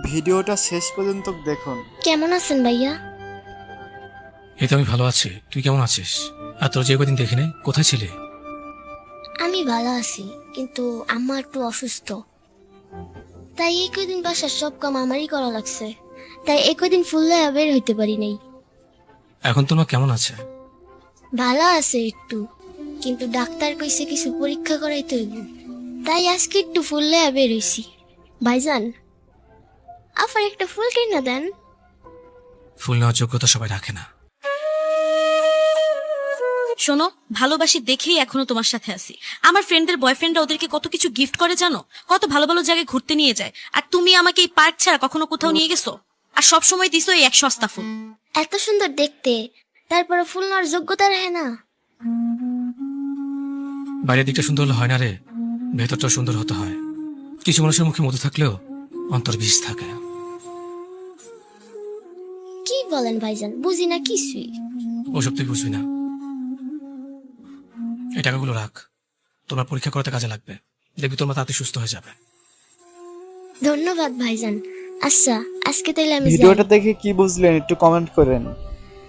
ভিডিওটা শেষ পর্যন্ত দেখুন। কেমন আছেন ভাইয়া? এই তো আমি ভালো আছি, তুই কেমন আছিস? আর তোর যে কদিন দেখি নাই, কোথায় ছিলি? আমি ভালো আছি, কিন্তু আম্মা একটু অসুস্থ, তাই এই কদিন বাসার সব কাম আমারই করা লাগছে। তাই এই কদিন ফুললে বের হইতে পারি নাই। এখন তোর মা কেমন আছে? ভালো আছে একটু, কিন্তু ডাক্তার কইছে কিছু পরীক্ষা করাইতে হইব, তাই আজকে একটু ফুললে বের হইছি। ভাইজান, আফার একটা ফুল কিনা দেন। ফুল নেওয়ার যোগ্যতা সবাই রাখে না। শোনো, ভালোবাসি দেখেই এখনো তোমার সাথে আছি। আমার ফ্রেন্ডদের বয়ফ্রেন্ডরা ওদেরকে কত কিছু গিফট করে জানো, কত ভালো ভালো জায়গায় ঘুরতে নিয়ে যায়। আর তুমি আমাকে এই পার্ক ছাড়া কখনো কোথাও নিয়ে গেছো? আর সব সময় দিছো এই এক সস্তা ফুল। এত সুন্দর দেখতে, তারপরে ফুল নেওয়ার যোগ্যতা রাখে না। বাইরের দিকটা সুন্দর হলে হয় না রে, ভেতরটাও সুন্দর হতে হয়। কিছু মানুষের মুখে মধু থাকলেও অন্তর বিষ থাকে। কি বলেন ভাইজান, বুঝি না কিছুই। ওসব তুই বুঝবি না। এই টাকাগুলো রাখ, তোমার পরীক্ষা করাতে কাজে লাগবে। দেখবি তোমার তাড়াতাড়ি সুস্থ হয়ে যাবে। ধন্যবাদ ভাইজান। আচ্ছা, আজকে তাইলে আমি যাই। ভিডিওটা দেখে কি বুঝলেন একটু কমেন্ট করেন।